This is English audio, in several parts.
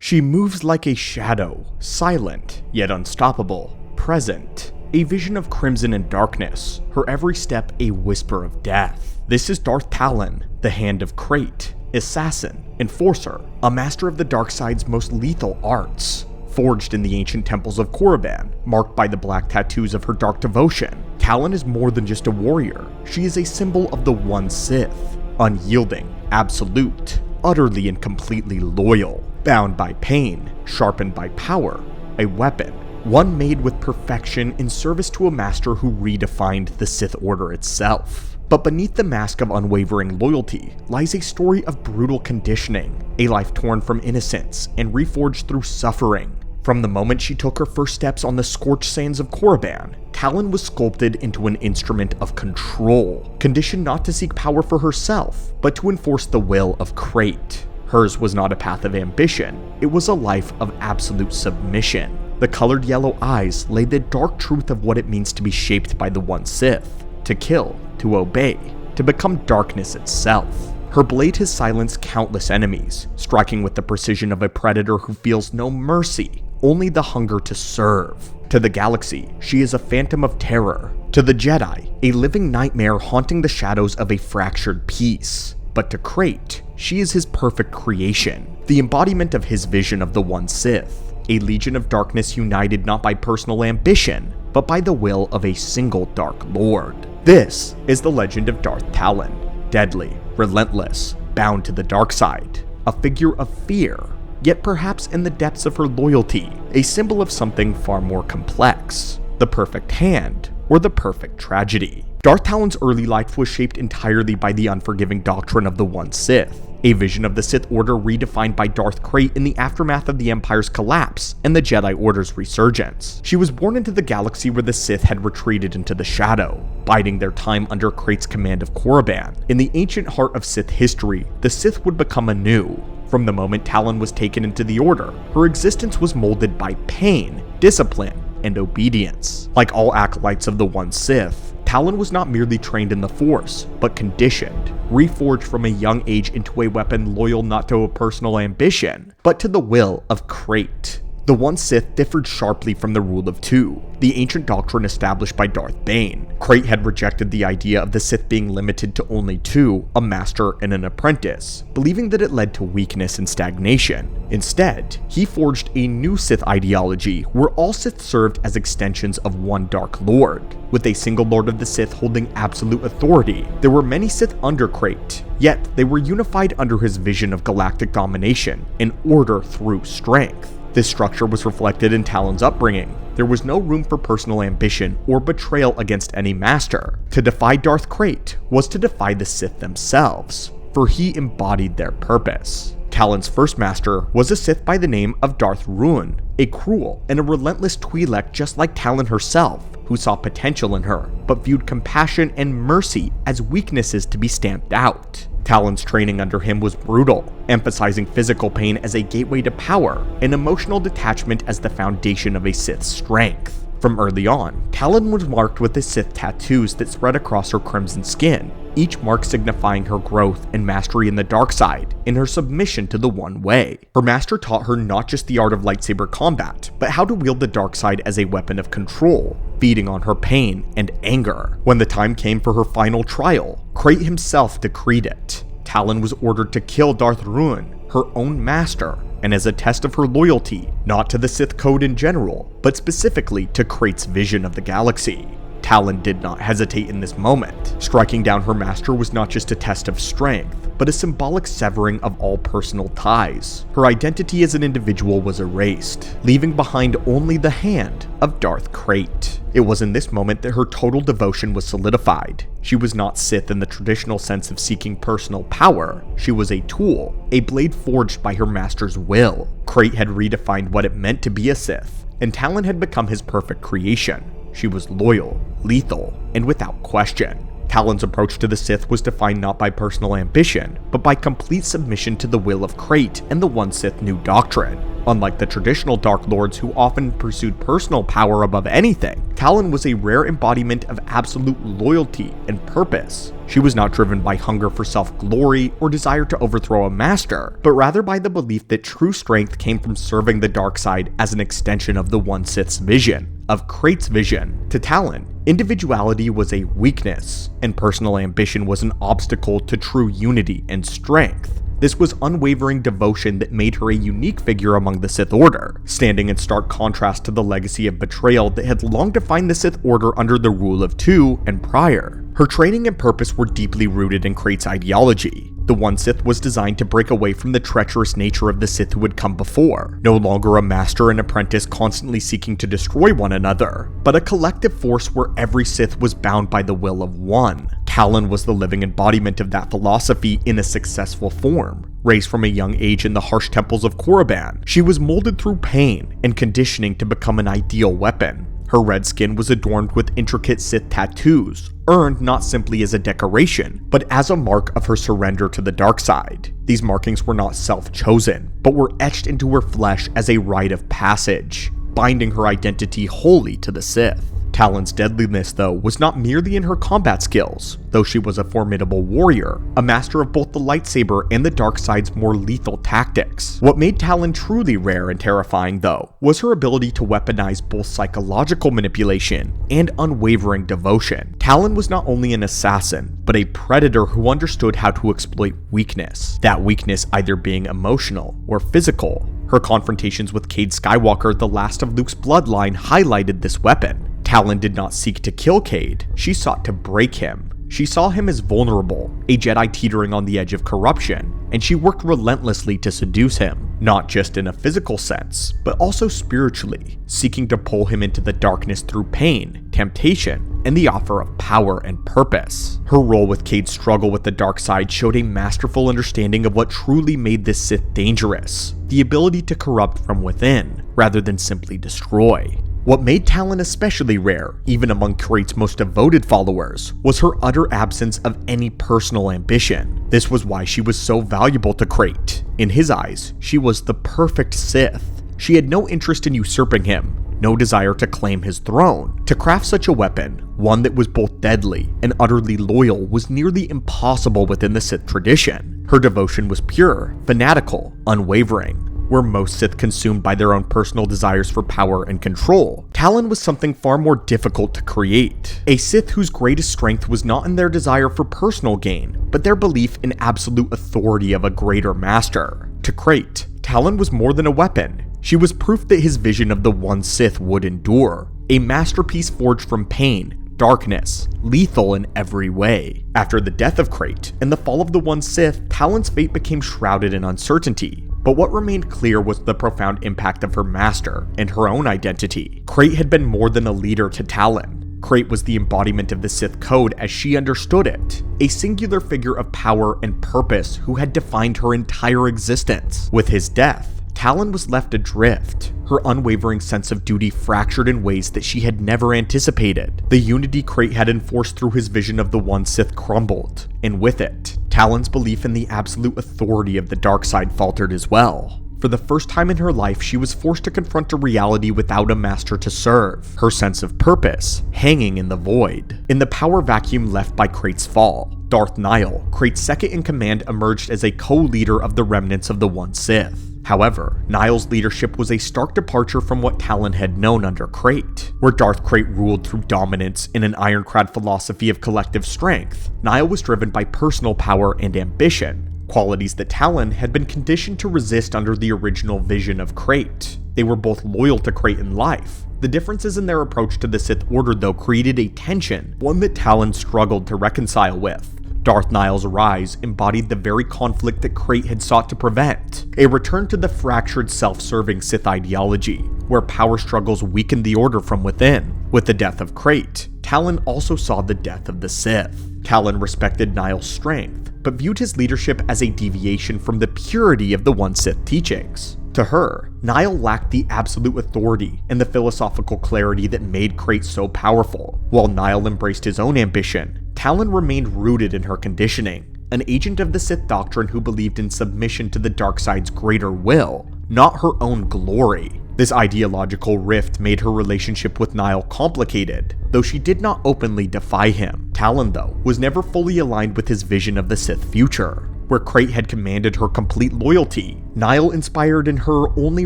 She moves like a shadow, silent, yet unstoppable, present. A vision of crimson and darkness, her every step a whisper of death. This is Darth Talon, the Hand of Krayt, assassin, enforcer, a master of the dark side's most lethal arts. Forged in the ancient temples of Korriban, marked by the black tattoos of her dark devotion, Talon is more than just a warrior. She is a symbol of the one Sith, unyielding, absolute, utterly and completely loyal, bound by pain, sharpened by power, a weapon, one made with perfection in service to a master who redefined the Sith Order itself. But beneath the mask of unwavering loyalty lies a story of brutal conditioning, a life torn from innocence and reforged through suffering. From the moment she took her first steps on the scorched sands of Korriban, Talon was sculpted into an instrument of control, conditioned not to seek power for herself, but to enforce the will of Krayt. Hers was not a path of ambition, it was a life of absolute submission. The colored yellow eyes lay the dark truth of what it means to be shaped by the one Sith, to kill, to obey, to become darkness itself. Her blade has silenced countless enemies, striking with the precision of a predator who feels no mercy, only the hunger to serve. To the galaxy, she is a phantom of terror. To the Jedi, a living nightmare haunting the shadows of a fractured peace. But to Krayt, she is his perfect creation, the embodiment of his vision of the one Sith. A legion of darkness united not by personal ambition, but by the will of a single Dark Lord. This is the legend of Darth Talon, deadly, relentless, bound to the dark side, a figure of fear, yet perhaps in the depths of her loyalty, a symbol of something far more complex, the perfect hand, or the perfect tragedy. Darth Talon's early life was shaped entirely by the unforgiving doctrine of the one Sith, a vision of the Sith Order redefined by Darth Krayt in the aftermath of the Empire's collapse and the Jedi Order's resurgence. She was born into the galaxy where the Sith had retreated into the shadow, biding their time under Krayt's command of Korriban. In the ancient heart of Sith history, the Sith would become anew. From the moment Talon was taken into the Order, her existence was molded by pain, discipline, and obedience. Like all acolytes of the one Sith, Talon was not merely trained in the Force, but conditioned, reforged from a young age into a weapon loyal not to a personal ambition, but to the will of Krayt. The one Sith differed sharply from the rule of two, the ancient doctrine established by Darth Bane. Krayt had rejected the idea of the Sith being limited to only two, a master and an apprentice, believing that it led to weakness and stagnation. Instead, he forged a new Sith ideology where all Sith served as extensions of one Dark Lord. With a single Lord of the Sith holding absolute authority, there were many Sith under Krayt, yet they were unified under his vision of galactic domination and order through strength. This structure was reflected in Talon's upbringing. There was no room for personal ambition or betrayal against any master. To defy Darth Krayt was to defy the Sith themselves, for he embodied their purpose. Talon's first master was a Sith by the name of Darth Ruin, a cruel and a relentless Twi'lek just like Talon herself, who saw potential in her, but viewed compassion and mercy as weaknesses to be stamped out. Talon's training under him was brutal, emphasizing physical pain as a gateway to power, and emotional detachment as the foundation of a Sith's strength. From early on, Talon was marked with the Sith tattoos that spread across her crimson skin, each mark signifying her growth and mastery in the dark side, and her submission to the One Way. Her master taught her not just the art of lightsaber combat, but how to wield the dark side as a weapon of control, feeding on her pain and anger. When the time came for her final trial, Krayt himself decreed it. Talon was ordered to kill Darth Ruin, her own master, and as a test of her loyalty, not to the Sith Code in general, but specifically to Krayt's vision of the galaxy. Talon did not hesitate in this moment. Striking down her master was not just a test of strength, but a symbolic severing of all personal ties. Her identity as an individual was erased, leaving behind only the hand of Darth Krayt. It was in this moment that her total devotion was solidified. She was not Sith in the traditional sense of seeking personal power. She was a tool, a blade forged by her master's will. Krayt had redefined what it meant to be a Sith, and Talon had become his perfect creation. She was loyal, lethal, and without question. Talon's approach to the Sith was defined not by personal ambition, but by complete submission to the will of Krayt and the One Sith new doctrine. Unlike the traditional Dark Lords who often pursued personal power above anything, Talon was a rare embodiment of absolute loyalty and purpose. She was not driven by hunger for self-glory or desire to overthrow a master, but rather by the belief that true strength came from serving the dark side as an extension of the One Sith's vision, of Krayt's vision. To Talon, individuality was a weakness, and personal ambition was an obstacle to true unity and strength. This was unwavering devotion that made her a unique figure among the Sith Order, standing in stark contrast to the legacy of betrayal that had long defined the Sith Order under the Rule of Two and prior. Her training and purpose were deeply rooted in Krayt's ideology. The One Sith was designed to break away from the treacherous nature of the Sith who had come before, no longer a master and apprentice constantly seeking to destroy one another, but a collective force where every Sith was bound by the will of one. Talon was the living embodiment of that philosophy in a successful form. Raised from a young age in the harsh temples of Korriban, she was molded through pain and conditioning to become an ideal weapon. Her red skin was adorned with intricate Sith tattoos, earned not simply as a decoration, but as a mark of her surrender to the dark side. These markings were not self-chosen, but were etched into her flesh as a rite of passage, binding her identity wholly to the Sith. Talon's deadliness, though, was not merely in her combat skills. Though she was a formidable warrior, a master of both the lightsaber and the dark side's more lethal tactics. What made Talon truly rare and terrifying, though, was her ability to weaponize both psychological manipulation and unwavering devotion. Talon was not only an assassin, but a predator who understood how to exploit weakness, that weakness either being emotional or physical. Her confrontations with Cade Skywalker, the last of Luke's bloodline, highlighted this weapon. Talon did not seek to kill Cade, she sought to break him. She saw him as vulnerable, a Jedi teetering on the edge of corruption, and she worked relentlessly to seduce him, not just in a physical sense, but also spiritually, seeking to pull him into the darkness through pain, temptation, and the offer of power and purpose. Her role with Cade's struggle with the dark side showed a masterful understanding of what truly made this Sith dangerous, the ability to corrupt from within, rather than simply destroy. What made Talon especially rare, even among Krayt's most devoted followers, was her utter absence of any personal ambition. This was why she was so valuable to Krayt. In his eyes, she was the perfect Sith. She had no interest in usurping him, no desire to claim his throne. To craft such a weapon, one that was both deadly and utterly loyal, was nearly impossible within the Sith tradition. Her devotion was pure, fanatical, unwavering. Were most Sith consumed by their own personal desires for power and control, Talon was something far more difficult to create. A Sith whose greatest strength was not in their desire for personal gain, but their belief in absolute authority of a greater master. To Krayt, Talon was more than a weapon. She was proof that his vision of the One Sith would endure, a masterpiece forged from pain, darkness, lethal in every way. After the death of Krayt and the fall of the One Sith, Talon's fate became shrouded in uncertainty. But what remained clear was the profound impact of her master and her own identity. Krayt had been more than a leader to Talon. Krayt was the embodiment of the Sith code as she understood it, a singular figure of power and purpose who had defined her entire existence. With his death, Talon was left adrift, her unwavering sense of duty fractured in ways that she had never anticipated. The unity Krayt had enforced through his vision of the One Sith crumbled, and with it, Talon's belief in the absolute authority of the dark side faltered as well. For the first time in her life, she was forced to confront a reality without a master to serve, her sense of purpose hanging in the void. In the power vacuum left by Krayt's fall, Darth Nihil, Krayt's second-in-command, emerged as a co-leader of the remnants of the One Sith. However, Nihil's leadership was a stark departure from what Talon had known under Krayt. Where Darth Krayt ruled through dominance in an ironclad philosophy of collective strength, Nihil was driven by personal power and ambition, qualities that Talon had been conditioned to resist under the original vision of Krayt. They were both loyal to Krayt in life. The differences in their approach to the Sith Order, though, created a tension, one that Talon struggled to reconcile with. Darth Nihil's rise embodied the very conflict that Krayt had sought to prevent, a return to the fractured self-serving Sith ideology, where power struggles weakened the Order from within. With the death of Krayt, Talon also saw the death of the Sith. Talon respected Nihil's strength, but viewed his leadership as a deviation from the purity of the One Sith teachings. To her, Nihil lacked the absolute authority and the philosophical clarity that made Krayt so powerful. While Nihil embraced his own ambition, Talon remained rooted in her conditioning, an agent of the Sith doctrine who believed in submission to the dark side's greater will, not her own glory. This ideological rift made her relationship with Nile complicated, though she did not openly defy him. Talon, though, was never fully aligned with his vision of the Sith future. Where Krayt had commanded her complete loyalty, Nile inspired in her only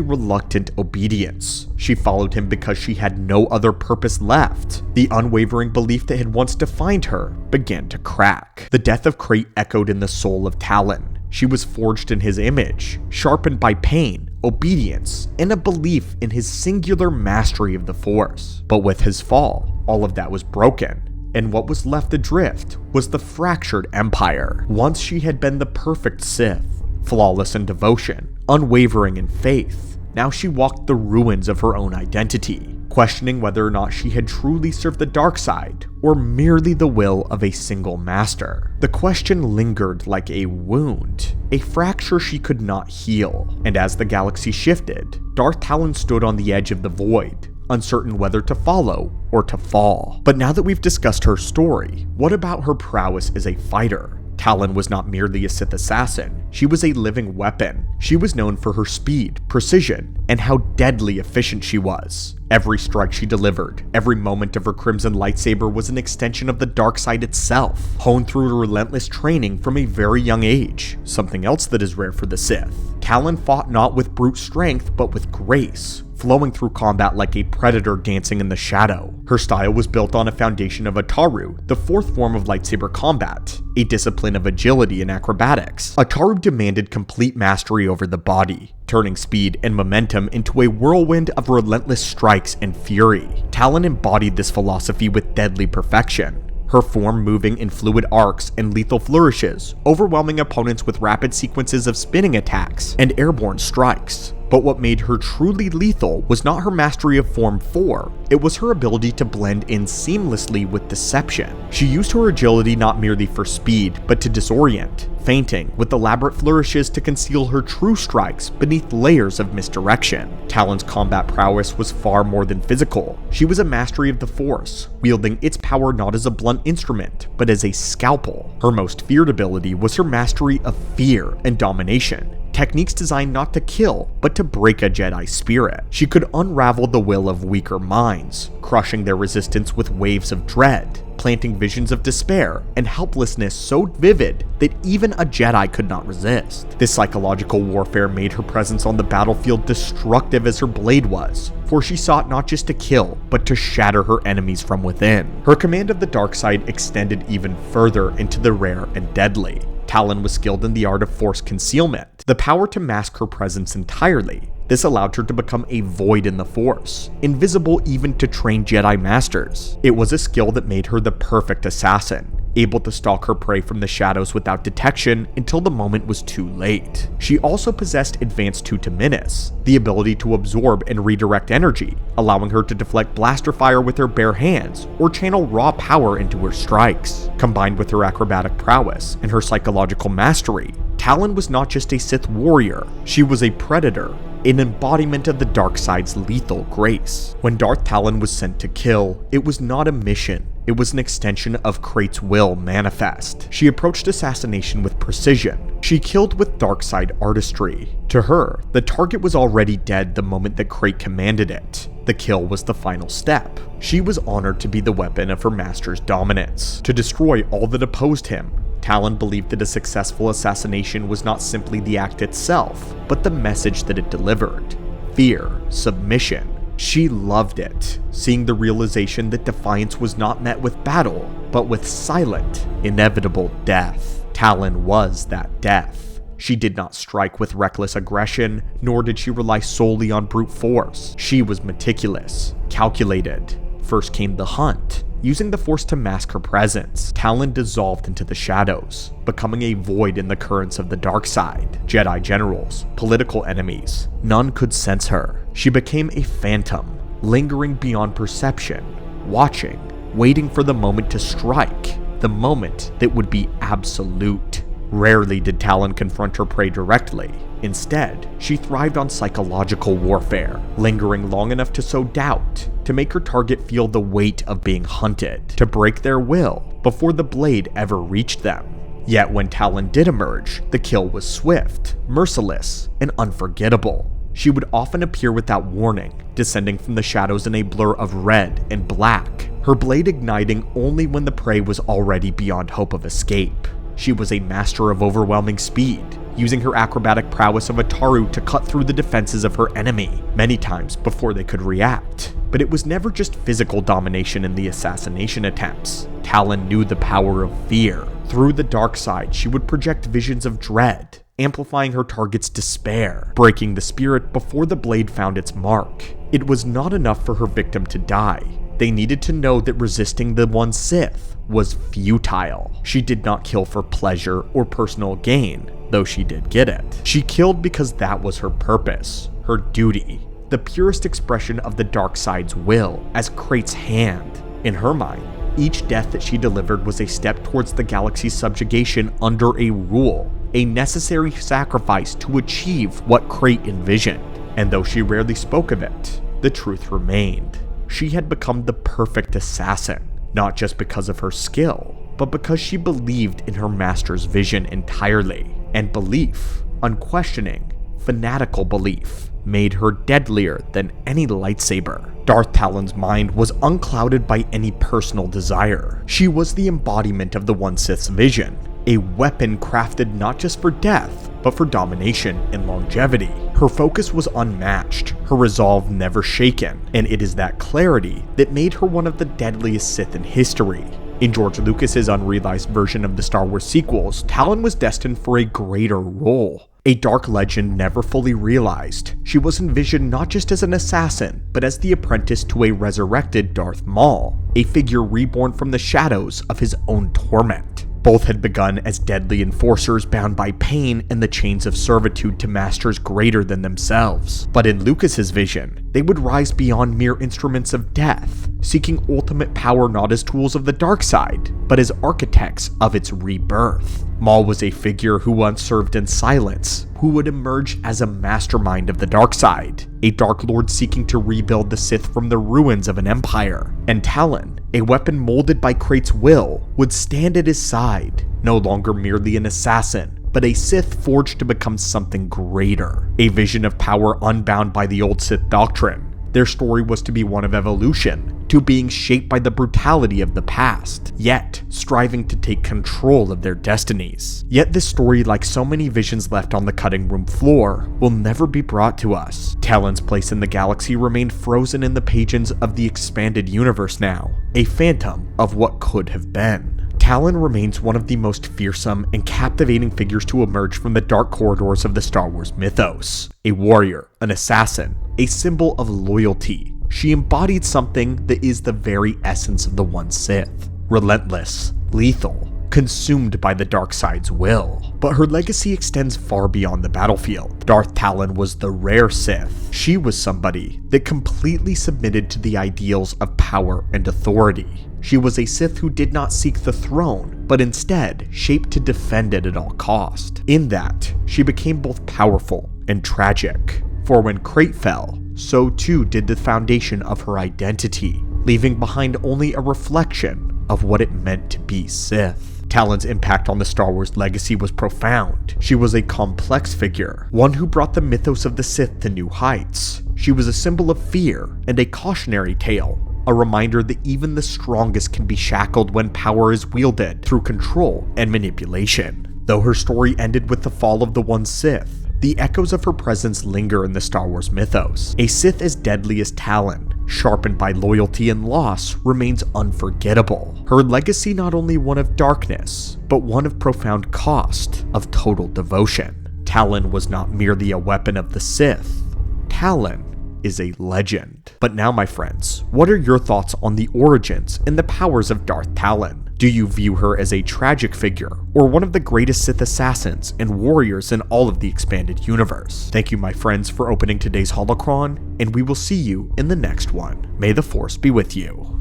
reluctant obedience. She followed him because she had no other purpose left. The unwavering belief that had once defined her began to crack. The death of Krayt echoed in the soul of Talon. She was forged in his image, sharpened by pain, obedience, and a belief in his singular mastery of the Force. But with his fall, all of that was broken. And what was left adrift was the fractured empire. Once she had been the perfect Sith, flawless in devotion, unwavering in faith. Now she walked the ruins of her own identity, questioning whether or not she had truly served the dark side, or merely the will of a single master. The question lingered like a wound, a fracture she could not heal. And as the galaxy shifted, Darth Talon stood on the edge of the void, uncertain whether to follow or to fall. But now that we've discussed her story, what about her prowess as a fighter? Talon was not merely a Sith assassin, she was a living weapon. She was known for her speed, precision, and how deadly efficient she was. Every strike she delivered, every moment of her crimson lightsaber was an extension of the dark side itself, honed through relentless training from a very young age, something else that is rare for the Sith. Talon fought not with brute strength, but with grace, flowing through combat like a predator dancing in the shadow. Her style was built on a foundation of Ataru, the fourth form of lightsaber combat, a discipline of agility and acrobatics. Ataru demanded complete mastery over the body, turning speed and momentum into a whirlwind of relentless strikes and fury. Talon embodied this philosophy with deadly perfection, her form moving in fluid arcs and lethal flourishes, overwhelming opponents with rapid sequences of spinning attacks and airborne strikes. But what made her truly lethal was not her mastery of Form 4, it was her ability to blend in seamlessly with deception. She used her agility not merely for speed, but to disorient, feinting with elaborate flourishes to conceal her true strikes beneath layers of misdirection. Talon's combat prowess was far more than physical. She was a mastery of the Force, wielding its power not as a blunt instrument, but as a scalpel. Her most feared ability was her mastery of fear and domination, techniques designed not to kill, but to break a Jedi spirit. She could unravel the will of weaker minds, crushing their resistance with waves of dread, planting visions of despair and helplessness so vivid that even a Jedi could not resist. This psychological warfare made her presence on the battlefield destructive as her blade was, for she sought not just to kill, but to shatter her enemies from within. Her command of the dark side extended even further into the rare and deadly. Talon was skilled in the art of Force concealment, the power to mask her presence entirely. This allowed her to become a void in the Force, invisible even to trained Jedi masters. It was a skill that made her the perfect assassin, able to stalk her prey from the shadows without detection until the moment was too late. She also possessed advanced Terminus, the ability to absorb and redirect energy, allowing her to deflect blaster fire with her bare hands or channel raw power into her strikes. Combined with her acrobatic prowess and her psychological mastery, Talon was not just a Sith warrior, she was a predator, an embodiment of the dark side's lethal grace. When Darth Talon was sent to kill, it was not a mission. It was an extension of Krayt's will manifest. She approached assassination with precision. She killed with dark side artistry. To her, the target was already dead the moment that Krayt commanded it. The kill was the final step. She was honored to be the weapon of her master's dominance, to destroy all that opposed him. Talon believed that a successful assassination was not simply the act itself, but the message that it delivered. Fear, submission. She loved it, seeing the realization that defiance was not met with battle, but with silent, inevitable death. Talon was that death. She did not strike with reckless aggression, nor did she rely solely on brute force. She was meticulous, calculated. First came the hunt. Using the Force to mask her presence, Talon dissolved into the shadows, becoming a void in the currents of the dark side. Jedi generals, political enemies, none could sense her. She became a phantom, lingering beyond perception, watching, waiting for the moment to strike, the moment that would be absolute. Rarely did Talon confront her prey directly. Instead, she thrived on psychological warfare, lingering long enough to sow doubt, to make her target feel the weight of being hunted, to break their will before the blade ever reached them. Yet when Talon did emerge, the kill was swift, merciless, and unforgettable. She would often appear without warning, descending from the shadows in a blur of red and black, her blade igniting only when the prey was already beyond hope of escape. She was a master of overwhelming speed, using her acrobatic prowess of a Taru to cut through the defenses of her enemy, many times before they could react. But it was never just physical domination in the assassination attempts. Talon knew the power of fear. Through the dark side, she would project visions of dread, amplifying her target's despair, breaking the spirit before the blade found its mark. It was not enough for her victim to die. They needed to know that resisting the one Sith was futile. She did not kill for pleasure or personal gain, though she did get it. She killed because that was her purpose, her duty, the purest expression of the dark side's will as Krayt's hand. In her mind, each death that she delivered was a step towards the galaxy's subjugation under a rule, a necessary sacrifice to achieve what Krayt envisioned. And though she rarely spoke of it, the truth remained. She had become the perfect assassin, not just because of her skill, but because she believed in her master's vision entirely. And belief, unquestioning, fanatical belief, made her deadlier than any lightsaber. Darth Talon's mind was unclouded by any personal desire. She was the embodiment of the One Sith's vision, a weapon crafted not just for death, but for domination and longevity. Her focus was unmatched, her resolve never shaken, and it is that clarity that made her one of the deadliest Sith in history. In George Lucas's unrealized version of the Star Wars sequels, Talon was destined for a greater role. A dark legend never fully realized. She was envisioned not just as an assassin, but as the apprentice to a resurrected Darth Maul, a figure reborn from the shadows of his own torment. Both had begun as deadly enforcers bound by pain and the chains of servitude to masters greater than themselves. But in Lucas's vision, they would rise beyond mere instruments of death, seeking ultimate power not as tools of the dark side, but as architects of its rebirth. Maul was a figure who once served in silence, who would emerge as a mastermind of the dark side, a Dark Lord seeking to rebuild the Sith from the ruins of an empire. And Talon, a weapon molded by Krayt's will, would stand at his side, no longer merely an assassin, but a Sith forged to become something greater, a vision of power unbound by the old Sith doctrine. Their story was to be one of evolution, to being shaped by the brutality of the past, yet striving to take control of their destinies. Yet this story, like so many visions left on the cutting room floor, will never be brought to us. Talon's place in the galaxy remained frozen in the pages of the expanded universe now, a phantom of what could have been. Talon remains one of the most fearsome and captivating figures to emerge from the dark corridors of the Star Wars mythos. A warrior, an assassin, a symbol of loyalty. She embodied something that is the very essence of the One Sith. Relentless, lethal, consumed by the dark side's will. But her legacy extends far beyond the battlefield. Darth Talon was the rare Sith. She was somebody that completely submitted to the ideals of power and authority. She was a Sith who did not seek the throne, but instead shaped to defend it at all cost. In that, she became both powerful and tragic. For when Krayt fell, so too did the foundation of her identity, leaving behind only a reflection of what it meant to be Sith. Talon's impact on the Star Wars legacy was profound. She was a complex figure, one who brought the mythos of the Sith to new heights. She was a symbol of fear and a cautionary tale, a reminder that even the strongest can be shackled when power is wielded through control and manipulation. Though her story ended with the fall of the One Sith, the echoes of her presence linger in the Star Wars mythos. A Sith as deadly as Talon, sharpened by loyalty and loss, remains unforgettable. Her legacy not only one of darkness, but one of profound cost, of total devotion. Talon was not merely a weapon of the Sith. Talon is a legend. But now, my friends, what are your thoughts on the origins and the powers of Darth Talon? Do you view her as a tragic figure, or one of the greatest Sith assassins and warriors in all of the expanded universe? Thank you, my friends, for opening today's holocron, and we will see you in the next one. May the Force be with you.